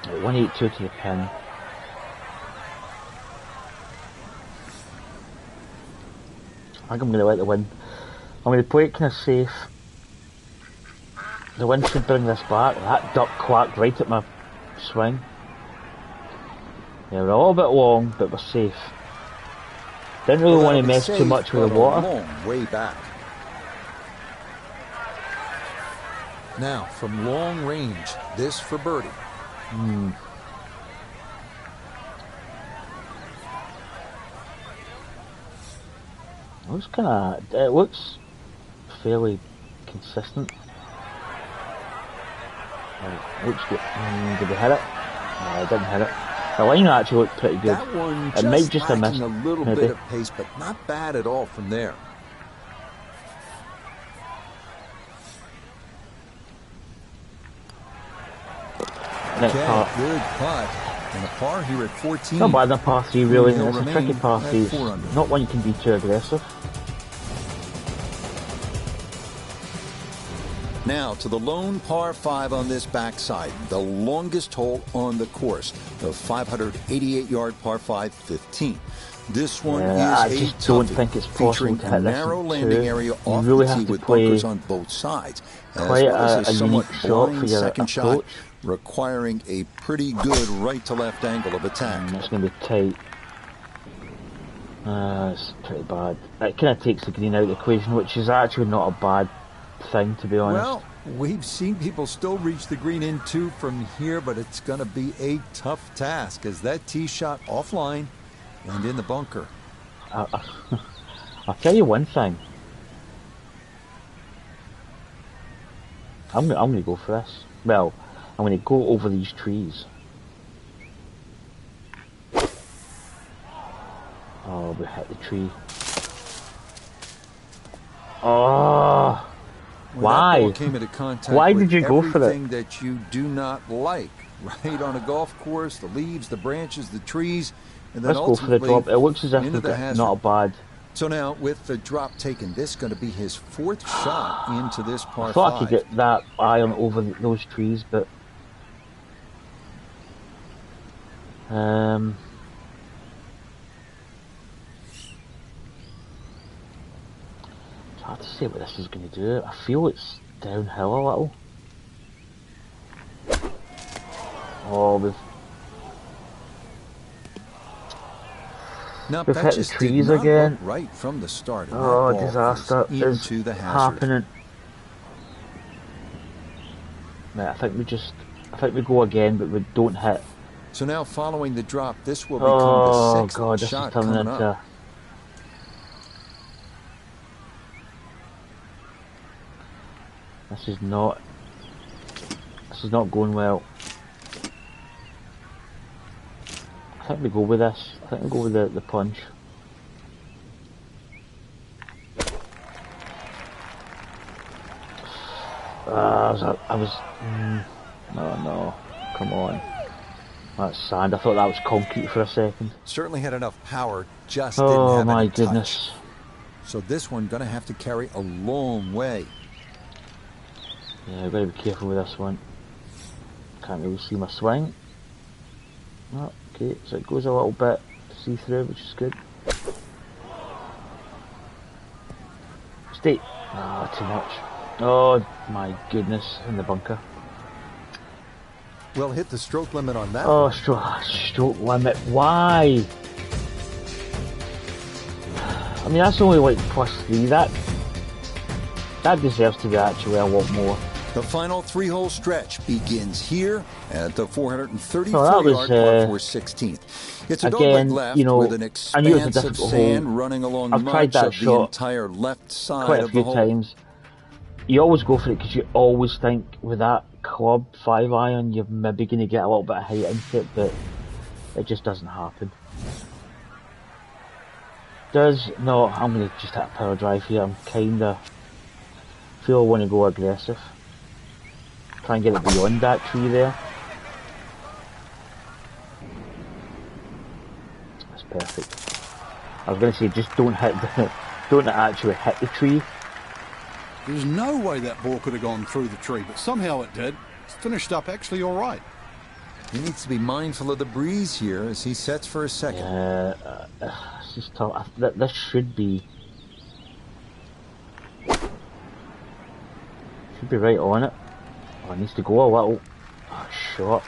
S1: Right, 182 to the pin. I think I'm going to let the wind. I'm going to play it kind of safe. The wind should bring this back. That duck quacked right at my swing. Yeah, we're a little bit long, but we're safe. Didn't really want to mess too much with the water.
S2: Long way back.
S6: Now, from long range, this for birdie.
S1: It looks fairly consistent. Looks good. Did we hit it? No, I didn't hit it. The line actually looked pretty good.
S2: That one
S1: it might just have missed
S2: a little bit of pace, but not bad at all from there. Good putt. And a par here at 14.
S1: Not bad in a par 3 really. It's a tricky par 3. Not one you can be too aggressive.
S2: Now to the lone par 5 on this backside, the longest hole on the course, the 588-yard par 5 15. This one
S1: I
S2: is
S1: just
S2: a
S1: don't
S2: toughie,
S1: think it's possible
S2: featuring
S1: to
S2: a
S1: hit this
S2: narrow
S1: in
S2: landing
S1: two.
S2: area
S1: You
S2: off
S1: really
S2: the
S1: have
S2: tee
S1: to
S2: with
S1: play
S2: bunkers on both sides, as
S1: quite
S2: well as
S1: a
S2: a somewhat
S1: unique shot for
S2: blind
S1: your
S2: second shot,
S1: approach.
S2: requiring a pretty good right-to-left angle of attack.
S1: It's going to be tight. It's pretty bad. It kind of takes the green out of the equation, which is actually not a bad thing, to be honest.
S6: Well, we've seen people still reach the green in 2 from here, but it's going to be a tough task as that tee shot offline and in the bunker.
S1: I'll tell you one thing. I'm going to go for this. Well, I'm going to go over these trees. Oh, we hit the tree. Oh, why?
S6: That ball came into contact
S1: Why
S6: with
S1: did you go for
S6: everything
S1: it?
S6: that you do not like, right on a golf course, the leaves, the branches, the trees, and then
S1: Let's go for the
S6: ultimately
S1: drop. It looks as if
S6: into
S1: we've
S6: the
S1: got
S6: hazard.
S1: not a bad.
S6: So now, with the drop taken, this is going to be his 4th shot into this par
S1: I thought
S6: 5.
S1: I could get that iron over those trees, but it's hard to say what this is going to do. I feel it's downhill a little. Oh,
S6: Now,
S1: we've
S6: that
S1: hit the
S6: just did
S1: trees
S6: not
S1: again.
S6: look right from the start. And
S1: Oh,
S6: that ball
S1: disaster
S6: is into
S1: is
S6: the hazard.
S1: happening. Right, I think we go again, but we don't hit.
S6: So now, following the drop, this will become
S1: Oh
S6: the 6th
S1: god, this
S6: shot
S1: is turning
S6: coming
S1: into.
S6: up.
S1: This is not going well. I think we go with this. I think we go with the punch. Oh no, come on. That's sand. I thought that was concrete for a second.
S6: Certainly had enough power, just didn't
S1: Oh
S6: have
S1: my
S6: any
S1: goodness.
S6: touch. So this one going to have to carry a long way.
S1: Yeah, I've got to be careful with this one. Can't really see my swing. Oh, okay, so it goes a little bit see-through, which is good. Stay. Ah, too much. Oh my goodness, in the bunker.
S6: Well, hit the stroke limit on that.
S1: Oh, stroke limit. Why? I mean, that's only like +3. That deserves to be actually a lot more.
S2: The final 3-hole stretch begins here at the 434-yard par 4 16th. It's a
S1: again,
S2: dog-leg left
S1: you know,
S2: with an
S1: I knew it was a
S2: expanse of
S1: difficult
S2: sand
S1: hole.
S2: running along
S1: I've tried
S2: much
S1: that
S2: of the
S1: shot
S2: entire left side
S1: quite a
S2: of the
S1: few
S2: hole.
S1: times. You always go for it because you always think with that club 5-iron you're maybe going to get a little bit of height into it, but it just doesn't happen. No, I'm going to just hit a power drive here. I'm kinda feel I want to go aggressive. Try and get it beyond that tree there. That's perfect. I was going to say just don't actually hit the tree.
S3: There's no way that ball could have gone through the tree, but somehow it did. It's finished up actually all right.
S6: He needs to be mindful of the breeze here as he sets for a second.
S1: This is tough. This should be right on it. Oh, it needs to go a little. Oh, shot.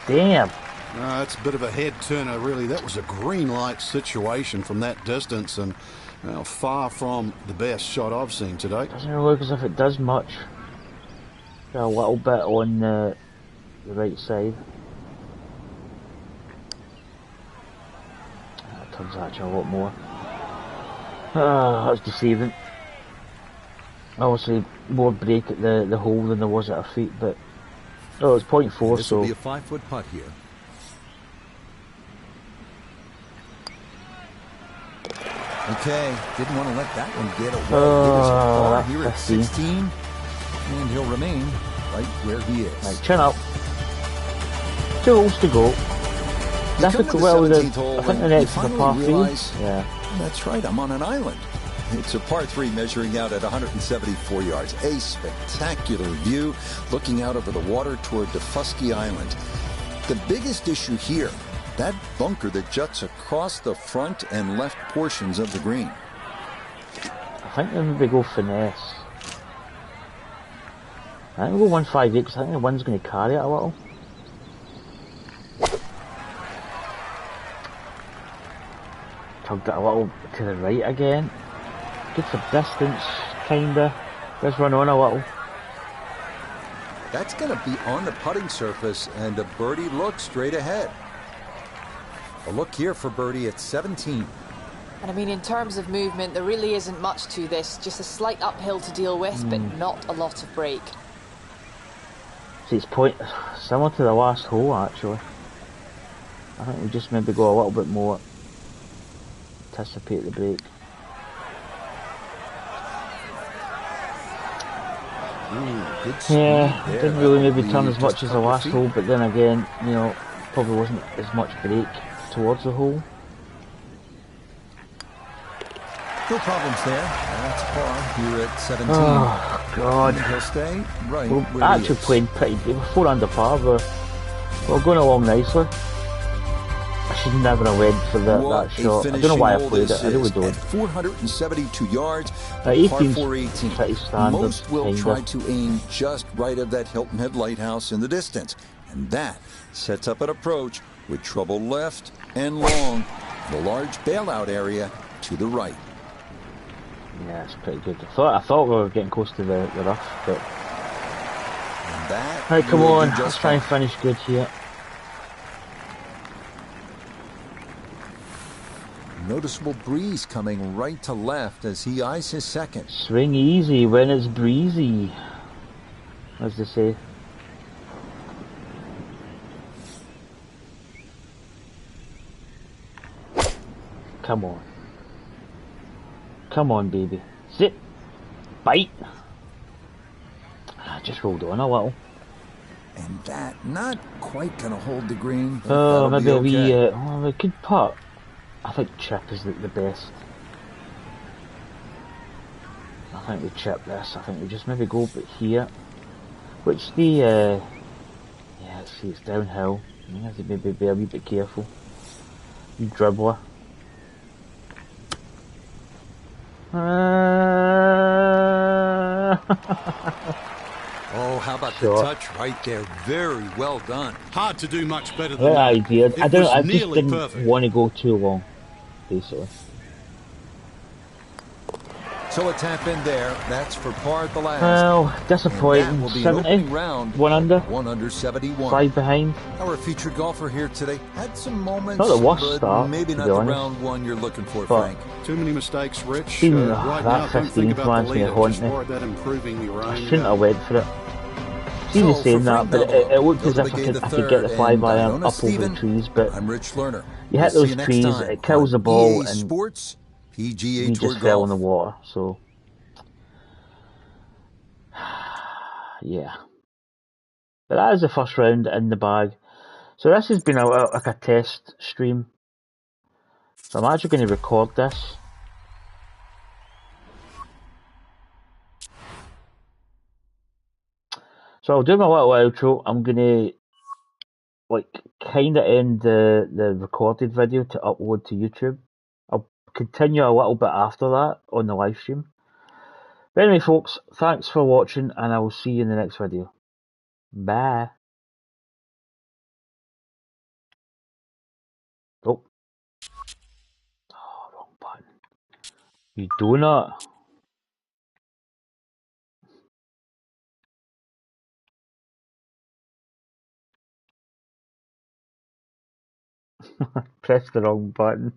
S1: Damn.
S3: No, it's a bit of a head turner, really. That was a green light situation from that distance, and well, far from the best shot I've seen today.
S1: Doesn't really look as if it does much. Got a little bit on the right side. That turns actually a lot more. That's deceiving. Obviously, more break at the hole than there was at our feet, but oh, it's 0.4,
S6: This
S1: so
S6: will be a 5-foot putt here. Okay, didn't want to let that one get away. Give us a par here at 16, and he'll remain right where he is.
S1: right, chin up. 2 holes to go.
S2: You come to the
S1: Well,
S2: 17th hole
S1: I think
S2: when
S1: the
S2: you
S1: next is a
S2: finally
S1: par 3.
S2: realize,
S1: Yeah.
S2: that's right, I'm on an island. It's a par 3 measuring out at 174 yards. A spectacular view looking out over the water toward Defusky Island. The biggest issue here, that bunker that juts across the front and left portions of the green.
S1: I think they maybe go finesse. I think we'll go 158 because I think the wind's going to carry it a little. Tugged it a little to the right again. Good for distance, kinda. Let's run on a little.
S6: That's going to be on the putting surface, and a birdie look straight ahead. A look here for birdie at 17.
S4: And I mean, in terms of movement, there really isn't much to this. Just a slight uphill to deal with, but not a lot of break.
S1: See, it's similar to the last hole, actually. I think we just maybe go a little bit more. Anticipate the break.
S6: Ooh, good speed
S1: Yeah,
S6: there.
S1: didn't really maybe turn
S6: Probably
S1: as much
S6: just
S1: as the
S6: couple
S1: last
S6: feet.
S1: hole, but then again, you know, probably wasn't as much break towards the hole.
S6: No problems there. That's par here at 17.
S1: Oh, God.
S6: And he'll stay right
S1: We're
S6: where he
S1: actually
S6: is.
S1: playing pretty good. We're 4 under par, we're going along nicely. I should never have went for that
S2: What
S1: shot.
S2: a
S1: I don't know why I
S2: finishing hole
S1: played
S2: this
S1: it, I really
S2: is.
S1: don't.
S2: At 472 yards, par
S1: 18's
S2: 4 18.
S1: pretty standard,
S2: Most will
S1: kinda.
S2: try to aim just right of that Hilton Head lighthouse in the distance. And that sets up an approach with trouble left and long. The large bailout area to the right.
S1: Yeah, it's pretty good. I thought we were getting close to the rough, but...
S2: And that
S1: Right, come
S2: will
S1: on,
S2: do just
S1: let's try and
S2: fine.
S1: finish good here.
S6: Noticeable breeze coming right to left as he eyes his second.
S1: Swing easy when it's breezy, as they say. Come on. Come on, baby. Sit. Bite. Just rolled on a little.
S6: And that not quite going to hold the green. But
S1: Oh,
S6: that'll
S1: maybe
S6: be okay.
S1: we could putt. I think chip is the best. I think we chip this. I think we just maybe go but here. Which the yeah, see it's downhill. You have to maybe be a wee bit careful. You dribbler.
S6: Oh, how about
S1: Sure.
S6: the touch right there? Very well done.
S3: Hard to do much better than
S1: Right
S3: that.
S1: idea.
S3: It
S1: I don't.
S3: was
S1: I just
S3: nearly
S1: didn't
S3: perfect.
S1: want to go too long, basically.
S6: So a tap in there. That's for par at the last.
S1: Well,
S6: And that
S1: disappointing.
S6: will be an
S1: 70,
S6: opening round.
S1: 1 under,
S6: 1 under 71.
S1: 5 behind.
S6: Our featured golfer here today had some moments,
S1: Not the worst
S6: but
S1: start,
S6: maybe
S1: to
S6: not
S1: be
S6: the
S1: honest.
S6: round one you're looking for,
S1: But-
S6: Frank.
S3: Too many mistakes, Rich.
S1: Even
S3: Right
S1: that
S3: now, don't
S1: 15
S3: think about
S1: reminds
S3: the
S1: me
S3: lead.
S1: of
S3: Just
S1: Hornby.
S3: worry about improving your
S1: I
S3: own
S1: shouldn't have
S3: game.
S1: went for it.
S6: So,
S1: Even
S6: for
S1: saying that,
S6: Frank
S1: but it
S6: Novello,
S1: looked as
S6: Bill
S1: if I
S6: Begay
S1: could get the
S6: III,
S1: fly
S6: and
S1: by
S6: Iona
S1: up over
S6: Stephen,
S1: the trees, but
S6: I'm Rich Lerner.
S1: you hit
S6: We'll see
S1: those
S6: you next
S1: trees,
S6: time
S1: it kills the
S6: on
S1: ball,
S6: EA
S1: and
S6: Sports PGA
S1: we
S6: Tour
S1: just fell in
S6: Golf.
S1: the water. So, yeah. But that is the first round in the bag. So this has been like a test stream. So I'm actually going to record this. So I'll do my little outro. I'm going to kind of end the recorded video to upload to YouTube. I'll continue a little bit after that on the live stream. But anyway, folks, thanks for watching, and I will see you in the next video. Bye. Oh, wrong button. You do not. Press the wrong button.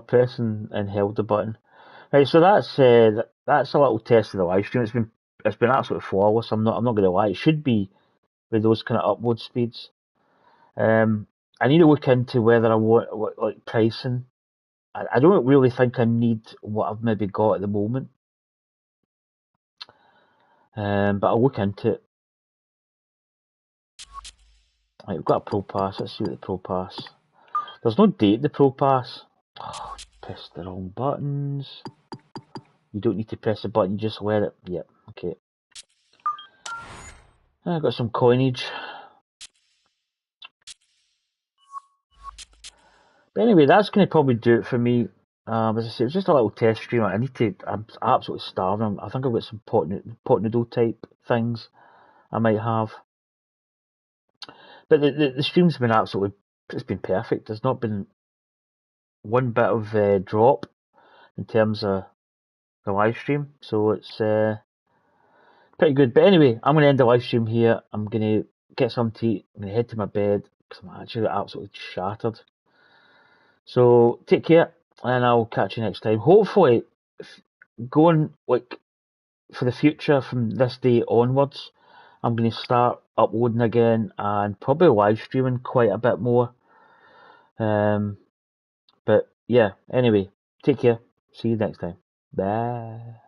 S1: Press and held the button. Right, so that's a little test of the live stream. It's been absolutely flawless. I'm not going to lie. It should be with those kind of upload speeds. I need to look into whether I want like pricing. I don't really think I need what I've maybe got at the moment. But I'll look into it. Right, we've got a Pro Pass. Let's see what the Pro Pass. There's no date the Pro Pass. Oh, Press the wrong buttons. You don't need to press the button, you just let it. Yep, okay. I got some coinage. But anyway, that's going to probably do it for me. As I say, it was just a little test stream. I'm absolutely starving. I think I've got some pot noodle type things I might have. But the stream's been it's been perfect. There's not been one bit of drop in terms of the live stream. So it's pretty good. But anyway, I'm going to end the live stream here. I'm going to get some tea. I'm going to head to my bed because I'm actually absolutely shattered. So take care, and I'll catch you next time. Hopefully, going like for the future from this day onwards, I'm going to start uploading again and probably live streaming quite a bit more. But yeah, anyway, take care. See you next time. Bye.